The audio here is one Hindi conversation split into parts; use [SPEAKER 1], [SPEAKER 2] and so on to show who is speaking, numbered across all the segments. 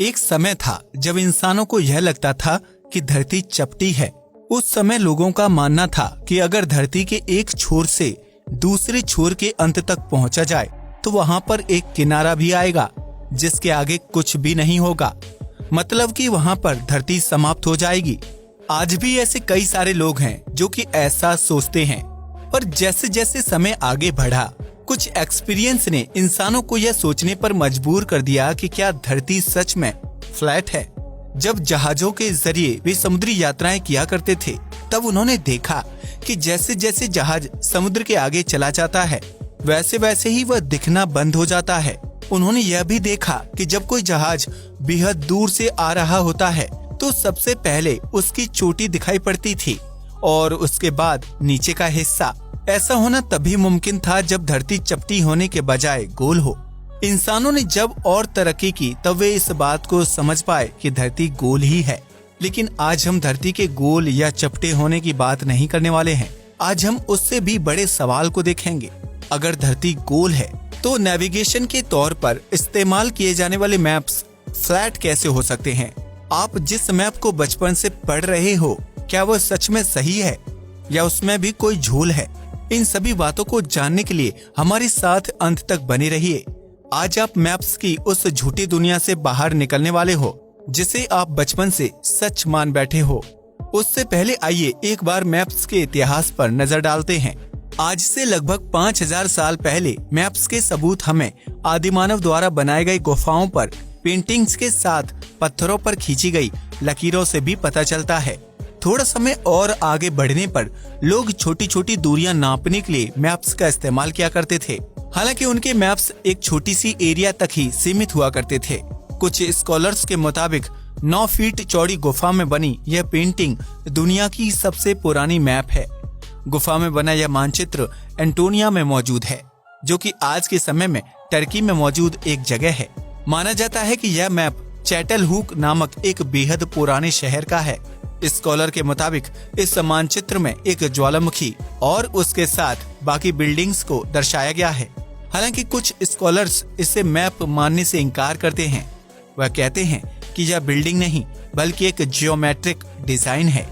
[SPEAKER 1] एक समय था जब इंसानों को यह लगता था कि धरती चपटी है। उस समय लोगों का मानना था कि अगर धरती के एक छोर से दूसरे छोर के अंत तक पहुंचा जाए तो वहां पर एक किनारा भी आएगा जिसके आगे कुछ भी नहीं होगा, मतलब कि वहां पर धरती समाप्त हो जाएगी। आज भी ऐसे कई सारे लोग हैं जो कि ऐसा सोचते हैं, पर जैसे जैसे समय आगे बढ़ा कुछ एक्सपीरियंस ने इंसानों को यह सोचने पर मजबूर कर दिया कि क्या धरती सच में फ्लैट है। जब जहाजों के जरिए वे समुद्री यात्राएं किया करते थे तब उन्होंने देखा कि जैसे जैसे जहाज समुद्र के आगे चला जाता है वैसे वैसे ही वह दिखना बंद हो जाता है। उन्होंने यह भी देखा कि जब कोई जहाज बेहद दूर से आ रहा होता है तो सबसे पहले उसकी चोटी दिखाई पड़ती थी और उसके बाद नीचे का हिस्सा। ऐसा होना तभी मुमकिन था जब धरती चपटी होने के बजाय गोल हो। इंसानों ने जब और तरक्की की तब वे इस बात को समझ पाए कि धरती गोल ही है। लेकिन आज हम धरती के गोल या चपटे होने की बात नहीं करने वाले हैं। आज हम उससे भी बड़े सवाल को देखेंगे। अगर धरती गोल है तो नेविगेशन के तौर पर इस्तेमाल किए जाने वाले मैप्स फ्लैट कैसे हो सकते हैं? आप जिस मैप को बचपन से पढ़ रहे हो क्या वह सच में सही है या उसमें भी कोई झोल है? इन सभी बातों को जानने के लिए हमारे साथ अंत तक बने रहिए। आज आप मैप्स की उस झूठी दुनिया से बाहर निकलने वाले हो जिसे आप बचपन से सच मान बैठे हो। उससे पहले आइए एक बार मैप्स के इतिहास पर नजर डालते हैं। आज से लगभग 5000 साल पहले मैप्स के सबूत हमें आदिमानव द्वारा बनाए गए गुफाओं पर पेंटिंग्स के साथ पत्थरों पर खींची गई लकीरों से भी पता चलता है। थोड़ा समय और आगे बढ़ने पर लोग छोटी छोटी दूरियां नापने के लिए मैप्स का इस्तेमाल किया करते थे। हालांकि उनके मैप्स एक छोटी सी एरिया तक ही सीमित हुआ करते थे। कुछ स्कॉलर्स के मुताबिक 9 फीट चौड़ी गुफा में बनी यह पेंटिंग दुनिया की सबसे पुरानी मैप है। गुफा में बना यह मानचित्र एंटोनिया में मौजूद है, जो कि आज के समय में टर्की में मौजूद एक जगह है। माना जाता है कि यह मैप चैटलहूक नामक एक बेहद पुराने शहर का है। स्कॉलर के मुताबिक इस मानचित्र में एक ज्वालामुखी और उसके साथ बाकी बिल्डिंग्स को दर्शाया गया है। हालांकि कुछ स्कॉलर्स इसे मैप मानने से इनकार करते हैं। वह कहते हैं कि यह बिल्डिंग नहीं बल्कि एक जियोमेट्रिक डिजाइन है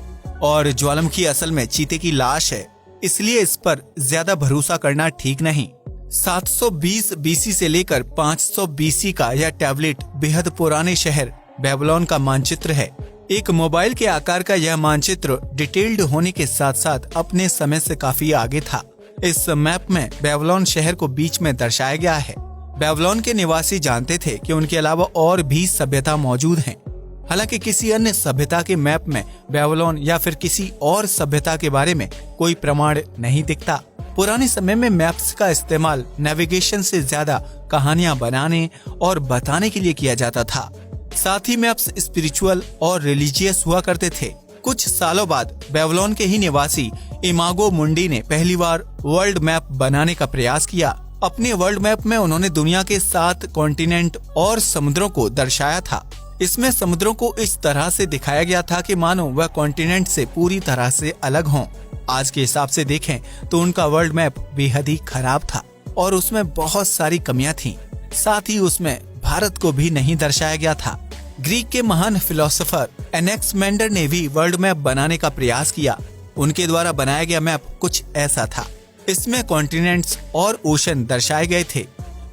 [SPEAKER 1] और ज्वालामुखी असल में चीते की लाश है, इसलिए इस पर ज्यादा भरोसा करना ठीक नहीं। 720 बीसी से लेकर 500 बीसी का यह टैबलेट बेहद पुराने शहर बेबीलोन का मानचित्र है। एक मोबाइल के आकार का यह मानचित्र डिटेल्ड होने के साथ साथ अपने समय से काफी आगे था। इस मैप में बेबीलोन शहर को बीच में दर्शाया गया है। बेबीलोन के निवासी जानते थे कि उनके अलावा और भी सभ्यता मौजूद हैं। हालांकि किसी अन्य सभ्यता के मैप में बेबीलोन या फिर किसी और सभ्यता के बारे में कोई प्रमाण नहीं दिखता। पुराने समय में मैप्स का इस्तेमाल नेविगेशन से ज्यादा कहानियां बनाने और बताने के लिए किया जाता था। साथ ही मैप्स स्पिरिचुअल और रिलीजियस हुआ करते थे। कुछ सालों बाद बेबीलोन के ही निवासी इमागो मुंडी ने पहली बार वर्ल्ड मैप बनाने का प्रयास किया। अपने वर्ल्ड मैप में उन्होंने दुनिया के 7 कॉन्टिनेंट और समुद्रों को दर्शाया था। इसमें समुद्रों को इस तरह से दिखाया गया था कि मानो वह कॉन्टिनेंट से पूरी तरह से अलग हों। आज के हिसाब से देखें तो उनका वर्ल्ड मैप बेहद ही खराब था और उसमें बहुत सारी कमियां थीं। साथ ही उसमें भारत को भी नहीं दर्शाया गया था। ग्रीक के महान फिलोसोफर एनेक्समेंडर ने भी वर्ल्ड मैप बनाने का प्रयास किया। उनके द्वारा बनाया गया मैप कुछ ऐसा था। इसमें कॉन्टिनेंट्स और ओशन दर्शाए गए थे।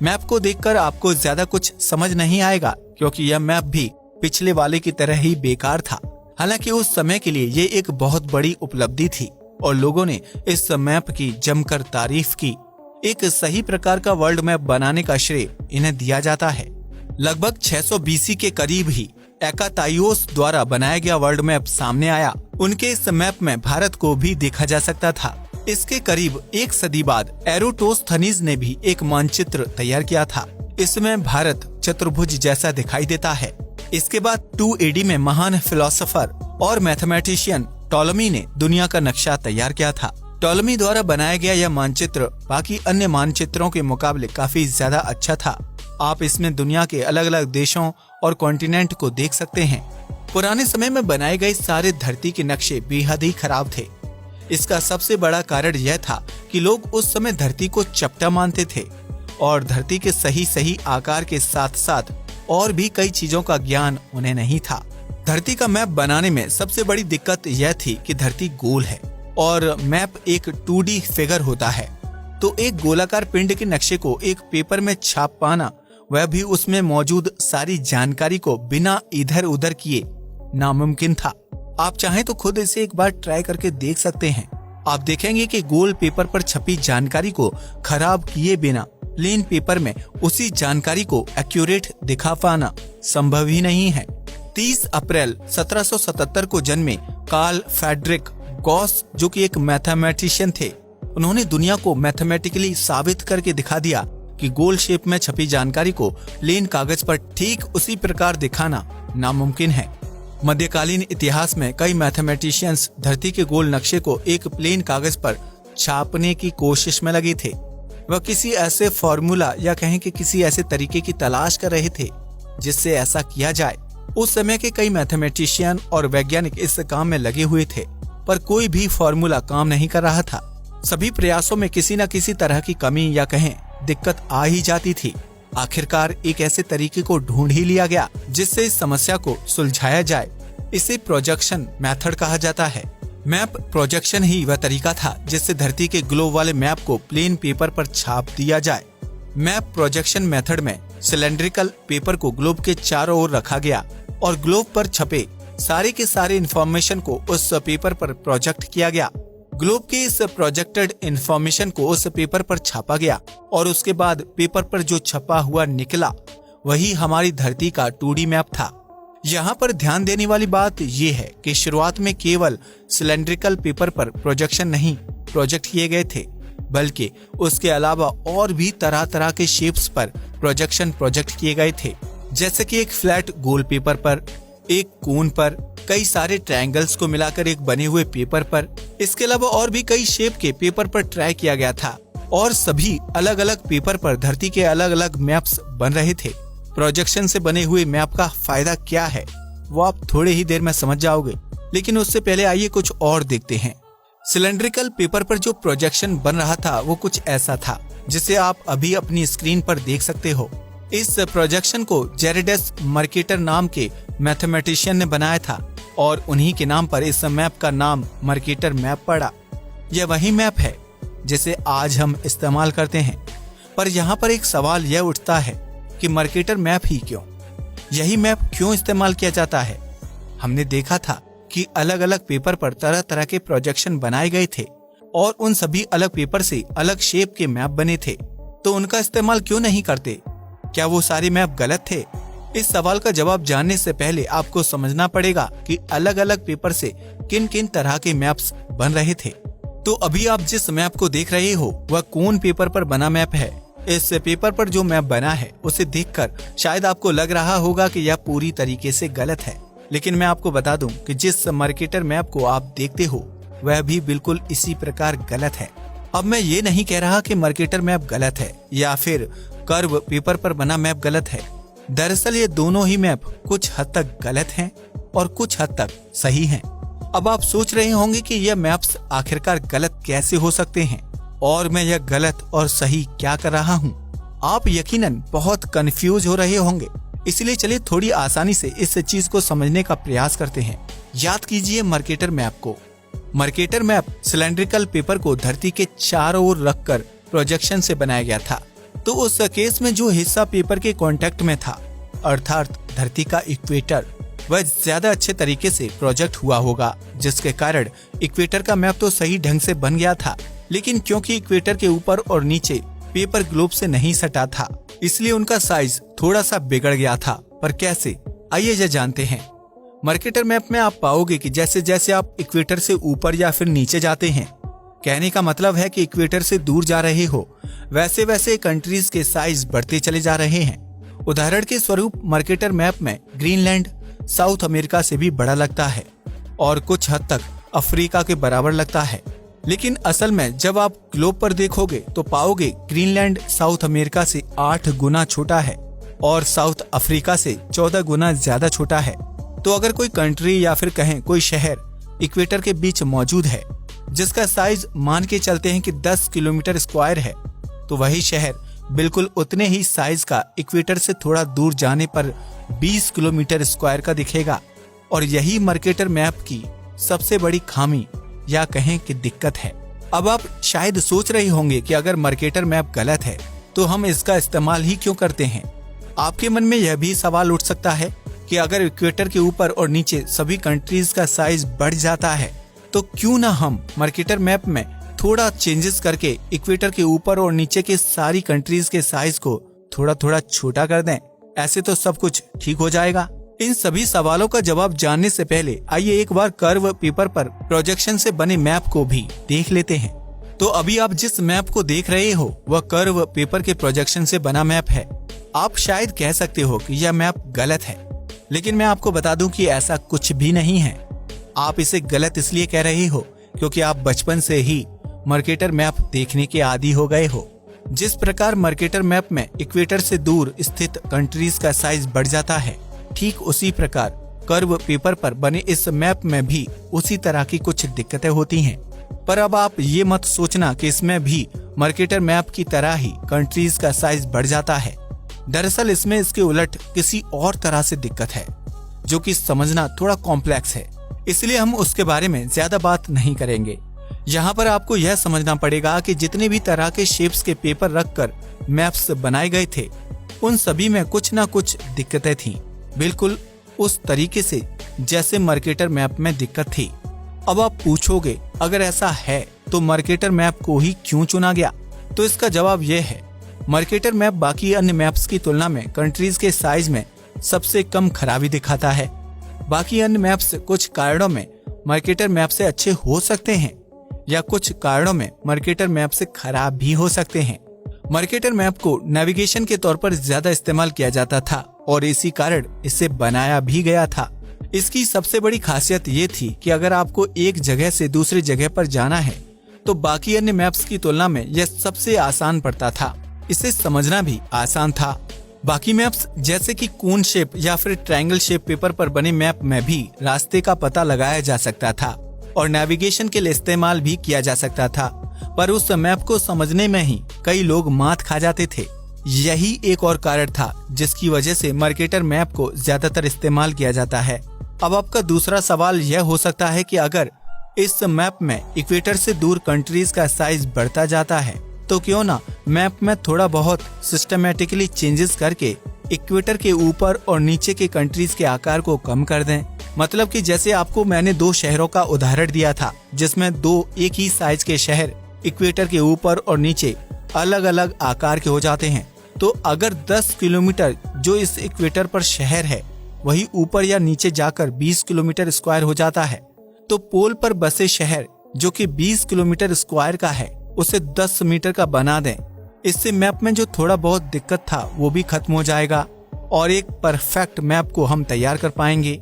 [SPEAKER 1] मैप को देखकर आपको ज्यादा कुछ समझ नहीं आएगा क्योंकि यह मैप भी पिछले वाले की तरह ही बेकार था। हालांकि उस समय के लिए ये एक बहुत बड़ी उपलब्धि थी और लोगों ने इस मैप की जमकर तारीफ की। एक सही प्रकार का वर्ल्ड मैप बनाने का श्रेय इन्हें दिया जाता है। लगभग 600 बीसी के करीब ही एकाताइओस द्वारा बनाया गया वर्ल्ड मैप सामने आया। उनके इस मैप में भारत को भी देखा जा सकता था। इसके करीब 1 सदी बाद एरोटोस्थनीज ने भी एक मानचित्र तैयार किया था। इसमें भारत चतुर्भुज जैसा दिखाई देता है। इसके बाद 2 AD में महान फिलोसोफर और मैथमेटिशियन टॉलमी ने दुनिया का नक्शा तैयार किया था। टॉलमी द्वारा बनाया गया यह मानचित्र बाकी अन्य मानचित्रों के मुकाबले काफी ज्यादा अच्छा था। आप इसमें दुनिया के अलग अलग देशों और कॉन्टिनेंट को देख सकते हैं। पुराने समय में बनाए गए सारे धरती के नक्शे बेहद ही खराब थे। इसका सबसे बड़ा कारण यह था कि लोग उस समय धरती को चपटा मानते थे और धरती के सही सही आकार के साथ साथ और भी कई चीजों का ज्ञान उन्हें नहीं था। धरती का मैप बनाने में सबसे बड़ी दिक्कत यह थी कि धरती गोल है और मैप एक 2D फिगर होता है, तो एक गोलाकार पिंड के नक्शे को एक पेपर में छाप पाना, वह भी उसमें मौजूद सारी जानकारी को बिना इधर उधर किए, नामुमकिन था। आप चाहें तो खुद इसे एक बार ट्राई करके देख सकते हैं। आप देखेंगे कि गोल पेपर पर छपी जानकारी को खराब किए बिना प्लेन पेपर में उसी जानकारी को एक्यूरेट दिखा पाना संभव ही नहीं है। 30 अप्रैल 1777 को जन्मे कार्ल फ्रेडरिक गॉस, जो कि एक मैथमेटिशियन थे, उन्होंने दुनिया को मैथमेटिकली साबित करके दिखा दिया कि गोल शेप में छपी जानकारी को प्लेन कागज पर ठीक उसी प्रकार दिखाना नामुमकिन है। मध्यकालीन इतिहास में कई मैथमेटिशियंस धरती के गोल नक्शे को एक प्लेन कागज पर छापने की कोशिश में लगे थे। वह किसी ऐसे फॉर्मूला या कहें कि किसी ऐसे तरीके की तलाश कर रहे थे जिससे ऐसा किया जाए। उस समय के कई मैथमेटिशियन और वैज्ञानिक इस काम में लगे हुए थे, पर कोई भी फॉर्मूला काम नहीं कर रहा था। सभी प्रयासों में किसी न किसी तरह की कमी या कहें दिक्कत आ ही जाती थी। आखिरकार एक ऐसे तरीके को ढूंढ ही लिया गया जिससे इस समस्या को सुलझाया जाए। इसे प्रोजेक्शन मेथड कहा जाता है। मैप प्रोजेक्शन ही वह तरीका था जिससे धरती के ग्लोब वाले मैप को प्लेन पेपर पर छाप दिया जाए। मैप प्रोजेक्शन मेथड में सिलेंड्रिकल पेपर को ग्लोब के चारों ओर रखा गया और ग्लोब पर छपे सारे के सारे इंफॉर्मेशन को उस पेपर पर प्रोजेक्ट किया गया। ग्लोब के इस प्रोजेक्टेड इंफॉर्मेशन को उस पेपर पर छापा गया और उसके बाद पेपर पर जो छपा हुआ निकला वही हमारी धरती का 2D मैप था। यहाँ पर ध्यान देने वाली बात ये है कि शुरुआत में केवल सिलेंड्रिकल पेपर पर प्रोजेक्शन नहीं प्रोजेक्ट किए गए थे, बल्कि उसके अलावा और भी तरह तरह के शेप्स पर प्रोजेक्शन प्रोजेक्ट किए गए थे, जैसे कि एक फ्लैट गोल पेपर पर, एक कोन पर, कई सारे ट्रायंगल्स को मिलाकर एक बने हुए पेपर पर। इसके अलावा और भी कई शेप के पेपर पर ट्राई किया गया था और सभी अलग अलग पेपर पर धरती के अलग अलग मैप्स बन रहे थे। प्रोजेक्शन से बने हुए मैप का फायदा क्या है वो आप थोड़े ही देर में समझ जाओगे, लेकिन उससे पहले आइए कुछ और देखते हैं। सिलेंड्रिकल पेपर पर जो प्रोजेक्शन बन रहा था वो कुछ ऐसा था जिसे आप अभी अपनी स्क्रीन पर देख सकते हो। इस प्रोजेक्शन को जेरेडस मर्केटर नाम के मैथमेटिशियन ने बनाया था और उन्हीं के नाम पर इस मैप का नाम मर्केटर मैप पड़ा। यह वही मैप है जिसे आज हम इस्तेमाल करते हैं, पर यहाँ पर एक सवाल यह उठता है कि मर्केटर मैप ही क्यों? यही मैप क्यों इस्तेमाल किया जाता है? हमने देखा था कि अलग अलग पेपर पर तरह तरह के प्रोजेक्शन बनाए गए थे और उन सभी अलग पेपर से अलग शेप के मैप बने थे, तो उनका इस्तेमाल क्यों नहीं करते? क्या वो सारे मैप गलत थे? इस सवाल का जवाब जानने से पहले आपको समझना पड़ेगा कि अलग अलग पेपर से किन किन तरह के मैप्स बन रहे थे। तो अभी आप जिस मैप को देख रहे हो वह कोन पेपर पर बना मैप है। इस पेपर पर जो मैप बना है उसे देखकर शायद आपको लग रहा होगा कि यह पूरी तरीके से गलत है, लेकिन मैं आपको बता दूं कि जिस मर्केटर मैप को आप देखते हो वह भी बिल्कुल इसी प्रकार गलत है। अब मैं ये नहीं कह रहा कि मर्केटर मैप गलत है या फिर कर्व पेपर पर बना मैप गलत है। दरअसल ये दोनों ही मैप कुछ हद तक गलत हैं और कुछ हद तक सही हैं। अब आप सोच रहे होंगे कि यह मैप्स आखिरकार गलत कैसे हो सकते हैं और मैं यह गलत और सही क्या कर रहा हूँ। आप यकीनन बहुत कंफ्यूज हो रहे होंगे, इसलिए चलिए थोड़ी आसानी से इस चीज को समझने का प्रयास करते हैं। याद कीजिए मर्केटर मैप को। मर्केटर मैप सिलेंड्रिकल पेपर को धरती के चारों ओर रखकर प्रोजेक्शन से बनाया गया था। तो उस केस में जो हिस्सा पेपर के कांटेक्ट में था, अर्थात धरती का इक्वेटर, वह ज्यादा अच्छे तरीके से प्रोजेक्ट हुआ होगा, जिसके कारण इक्वेटर का मैप तो सही ढंग से बन गया था, लेकिन क्योंकि इक्वेटर के ऊपर और नीचे पेपर ग्लोब से नहीं सटा था, इसलिए उनका साइज थोड़ा सा बिगड़ गया था। पर कैसे, आइए यह जानते हैं। मर्केटर मैप में आप पाओगे कि जैसे जैसे आप इक्वेटर से ऊपर या फिर नीचे जाते हैं, कहने का मतलब है कि इक्वेटर से दूर जा रहे हो, वैसे वैसे कंट्रीज के साइज बढ़ते चले जा रहे हैं। उदाहरण के स्वरूप मर्केटर मैप में ग्रीनलैंड साउथ अमेरिका से भी बड़ा लगता है और कुछ हद तक अफ्रीका के बराबर लगता है, लेकिन असल में जब आप ग्लोब पर देखोगे तो पाओगे ग्रीनलैंड साउथ अमेरिका से 8 गुना छोटा है और साउथ अफ्रीका से 14 गुना ज्यादा छोटा है। तो अगर कोई कंट्री या फिर कहें कोई शहर इक्वेटर के बीच मौजूद है जिसका साइज मान के चलते हैं कि 10 किलोमीटर स्क्वायर है, तो वही शहर बिल्कुल उतने ही साइज का इक्वेटर से थोड़ा दूर जाने पर 20 किलोमीटर स्क्वायर का दिखेगा। और यही मर्केटर मैप की सबसे बड़ी खामी या कहें कि दिक्कत है। अब आप शायद सोच रहे होंगे कि अगर मर्केटर मैप गलत है तो हम इसका इस्तेमाल ही क्यों करते हैं। आपके मन में यह भी सवाल उठ सकता है कि अगर इक्वेटर के ऊपर और नीचे सभी कंट्रीज का साइज बढ़ जाता है तो क्यों ना हम मर्केटर मैप में थोड़ा चेंजेस करके इक्वेटर के ऊपर और नीचे के सारी कंट्रीज के साइज को थोड़ा थोड़ा छोटा कर दें, ऐसे तो सब कुछ ठीक हो जाएगा। इन सभी सवालों का जवाब जानने से पहले आइए एक बार कर्व पेपर पर प्रोजेक्शन से बने मैप को भी देख लेते हैं। तो अभी आप जिस मैप को देख रहे हो वह कर्व पेपर के प्रोजेक्शन से बना मैप है। आप शायद कह सकते हो कि यह मैप गलत है, लेकिन मैं आपको बता दूं कि ऐसा कुछ भी नहीं है। आप इसे गलत इसलिए कह रहे हो क्योंकि आप बचपन से ही मर्केटर मैप देखने के आदी हो गए हो। जिस प्रकार मर्केटर मैप में इक्वेटर से दूर स्थित कंट्रीज का साइज बढ़ जाता है, ठीक उसी प्रकार कर्व पेपर पर बने इस मैप में भी उसी तरह की कुछ दिक्कतें होती हैं। पर अब आप ये मत सोचना कि इसमें भी मर्केटर मैप की तरह ही कंट्रीज का साइज बढ़ जाता है। दरअसल इसमें इसके उलट किसी और तरह से दिक्कत है जो कि समझना थोड़ा कॉम्प्लेक्स है, इसलिए हम उसके बारे में ज्यादा बात नहीं करेंगे। यहाँ पर आपको यह समझना पड़ेगा कि जितने भी तरह के शेप्स के पेपर रखकर मैप्स बनाए गए थे उन सभी में कुछ ना कुछ दिक्कतें थीं, बिल्कुल उस तरीके से जैसे मर्केटर मैप में दिक्कत थी। अब आप पूछोगे अगर ऐसा है तो मर्केटर मैप को ही क्यों चुना गया, तो इसका जवाब यह है मर्केटर मैप बाकी अन्य मैप्स की तुलना में कंट्रीज के साइज में सबसे कम खराबी दिखाता है। बाकी अन्य मैप्स कुछ कारणों में मर्केटर मैप से अच्छे हो सकते हैं या कुछ कारणों में मर्केटर मैप से खराब भी हो सकते हैं। मर्केटर मैप को नेविगेशन के तौर पर ज्यादा इस्तेमाल किया जाता था और इसी कारण इसे बनाया भी गया था। इसकी सबसे बड़ी खासियत ये थी कि अगर आपको एक जगह से दूसरी जगह पर जाना है तो बाकी अन्य मैप्स की तुलना में यह सबसे आसान पड़ता था। इसे समझना भी आसान था। बाकी मैप्स जैसे कि कोन शेप या फिर ट्रायंगल शेप पेपर पर बने मैप में भी रास्ते का पता लगाया जा सकता था और नेविगेशन के लिए इस्तेमाल भी किया जा सकता था, पर उस मैप को समझने में ही कई लोग मात खा जाते थे। यही एक और कारण था जिसकी वजह से मर्केटर मैप को ज्यादातर इस्तेमाल किया जाता है। अब आपका दूसरा सवाल यह हो सकता है कि अगर इस मैप में इक्वेटर से दूर कंट्रीज का साइज बढ़ता जाता है तो क्यों ना मैप में थोड़ा बहुत सिस्टमेटिकली चेंजेस करके इक्वेटर के ऊपर और नीचे के कंट्रीज के आकार को कम कर दें। मतलब कि जैसे आपको मैंने दो शहरों का उदाहरण दिया था जिसमें दो एक ही साइज के शहर इक्वेटर के ऊपर और नीचे अलग अलग आकार के हो जाते हैं, तो अगर 10 किलोमीटर जो इस इक्वेटर पर शहर है वही ऊपर या नीचे जाकर 20 किलोमीटर स्क्वायर हो जाता है, तो पोल पर बसे शहर जो कि 20 किलोमीटर स्क्वायर का है उसे 10 मीटर का बना दें। इससे मैप में जो थोड़ा बहुत दिक्कत था वो भी खत्म हो जाएगा और एक परफेक्ट मैप को हम तैयार कर पाएंगे।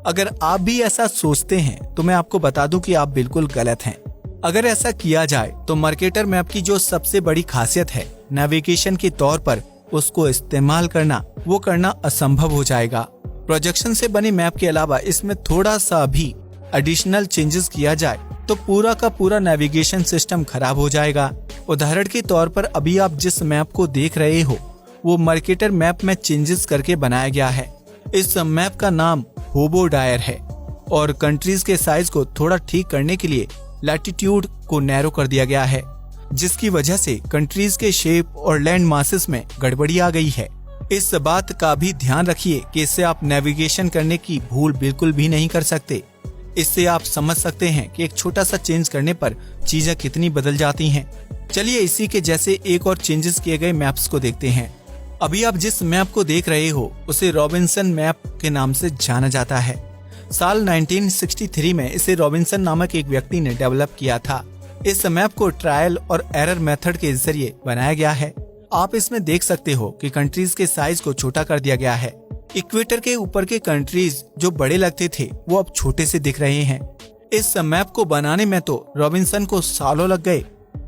[SPEAKER 1] अगर आप भी ऐसा सोचते हैं तो मैं आपको बता दूं कि आप बिल्कुल गलत हैं। अगर ऐसा किया जाए तो मर्केटर मैप की जो सबसे बड़ी खासियत है नेविगेशन के तौर पर उसको इस्तेमाल करना, वो करना असंभव हो जाएगा। प्रोजेक्शन से बने मैप के अलावा इसमें थोड़ा सा भी एडिशनल चेंजेस किया जाए तो पूरा का पूरा नेविगेशन सिस्टम खराब हो जाएगा। उदाहरण के तौर पर अभी आप जिस मैप को देख रहे हो वो मर्केटर मैप में चेंजेस करके बनाया गया है। इस मैप का नाम होबो डायर है और कंट्रीज के साइज को थोड़ा ठीक करने के लिए लैटिट्यूड को नैरो कर दिया गया है, जिसकी वजह से कंट्रीज के शेप और लैंड मासेस में गड़बड़ी आ गई है। इस बात का भी ध्यान रखिए कि इससे आप नेविगेशन करने की भूल बिल्कुल भी नहीं कर सकते। इससे आप समझ सकते हैं कि एक छोटा सा चेंज करने पर चीजें कितनी बदल जाती हैं। चलिए इसी के जैसे एक और चेंजेस किए गए मैप्स को देखते हैं। अभी आप जिस मैप को देख रहे हो उसे रॉबिन्सन मैप के नाम से जाना जाता है। साल 1963 में इसे रॉबिन्सन नामक एक व्यक्ति ने डेवलप किया था। इस मैप को ट्रायल और एरर मेथड के जरिए बनाया गया है। आप इसमें देख सकते हो कि कंट्रीज के साइज को छोटा कर दिया गया है। इक्वेटर के ऊपर के कंट्रीज जो बड़े लगते थे वो अब छोटे से दिख रहे हैं। इस मैप को बनाने में तो रॉबिन्सन को सालों लग गए,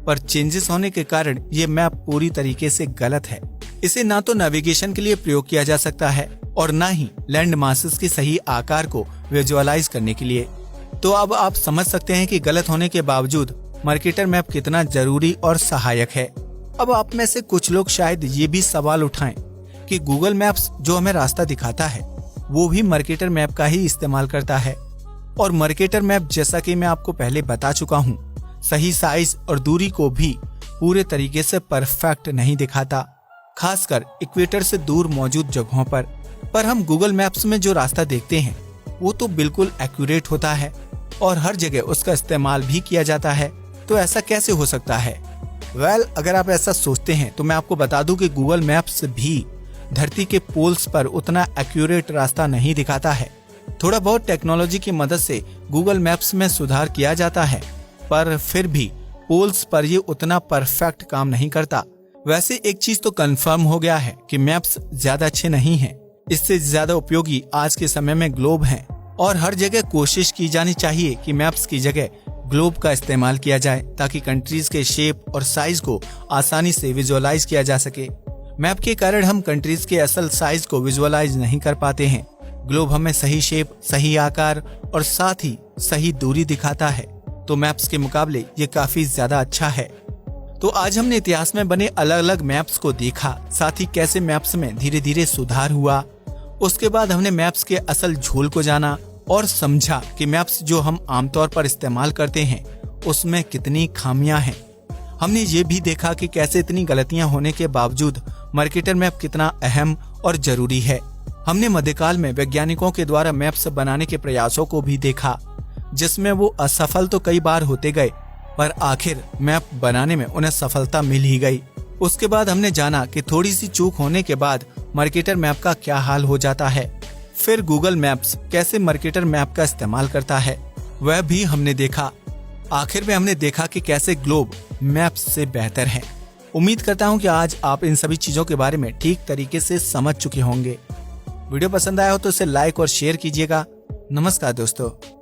[SPEAKER 1] पर चेंजेस होने के कारण ये मैप पूरी तरीके से गलत है। इसे ना तो नेविगेशन के लिए प्रयोग किया जा सकता है और ना ही लैंड मासेस के सही आकार को विजुअलाइज करने के लिए। तो अब आप समझ सकते हैं कि गलत होने के बावजूद मर्केटर मैप कितना जरूरी और सहायक है। अब आप में से कुछ लोग शायद ये भी सवाल उठाएं कि गूगल मैप्स जो हमें रास्ता दिखाता है वो भी मर्केटर मैप का ही इस्तेमाल करता है। और मर्केटर मैप, जैसा कि मैं आपको पहले बता चुका हूँ, सही साइज और दूरी को भी पूरे तरीके से परफेक्ट नहीं दिखाता, खासकर इक्वेटर से दूर मौजूद जगहों पर हम गूगल मैप्स में जो रास्ता देखते हैं वो तो बिल्कुल एक्यूरेट होता है और हर जगह उसका इस्तेमाल भी किया जाता है। तो ऐसा कैसे हो सकता है? अगर आप ऐसा सोचते हैं तो मैं आपको बता दूं कि गूगल मैप्स भी धरती के पोल्स पर उतना एक्यूरेट रास्ता नहीं दिखाता है। थोड़ा बहुत टेक्नोलॉजी की मदद से गूगल मैप्स में सुधार किया जाता है, पर फिर भी पोल्स पर ये उतना परफेक्ट काम नहीं करता। वैसे एक चीज तो कंफर्म हो गया है कि मैप्स ज्यादा अच्छे नहीं हैं। इससे ज्यादा उपयोगी आज के समय में ग्लोब हैं और हर जगह कोशिश की जानी चाहिए कि मैप्स की जगह ग्लोब का इस्तेमाल किया जाए ताकि कंट्रीज के शेप और साइज को आसानी से विजुअलाइज किया जा सके। मैप के कारण हम कंट्रीज के असल साइज को विजुअलाइज नहीं कर पाते हैं। ग्लोब हमें सही शेप, सही आकार और साथ ही सही दूरी दिखाता है, तो मैप्स के मुकाबले ये काफी ज्यादा अच्छा है। तो आज हमने इतिहास में बने अलग अलग मैप्स को देखा, साथ ही कैसे मैप्स में धीरे धीरे सुधार हुआ। उसके बाद हमने मैप्स के असल झोल को जाना और समझा कि मैप्स जो हम आमतौर पर इस्तेमाल करते हैं उसमें कितनी खामियां हैं। हमने ये भी देखा कि कैसे इतनी गलतियां होने के बावजूद मर्केटर मैप कितना अहम और जरूरी है। हमने मध्यकाल में वैज्ञानिकों के द्वारा मैप्स बनाने के प्रयासों को भी देखा, जिसमें वो असफल तो कई बार होते गए, पर आखिर मैप बनाने में उन्हें सफलता मिल ही गई। उसके बाद हमने जाना कि थोड़ी सी चूक होने के बाद मर्केटर मैप का क्या हाल हो जाता है। फिर गूगल मैप्स कैसे मर्केटर मैप का इस्तेमाल करता है वह भी हमने देखा। आखिर में हमने देखा कि कैसे ग्लोब मैप्स से बेहतर है। उम्मीद करता हूँ कि आज आप इन सभी चीजों के बारे में ठीक तरीके से समझ चुके होंगे। वीडियो पसंद आया हो तो इसे लाइक और शेयर कीजिएगा। नमस्कार दोस्तों।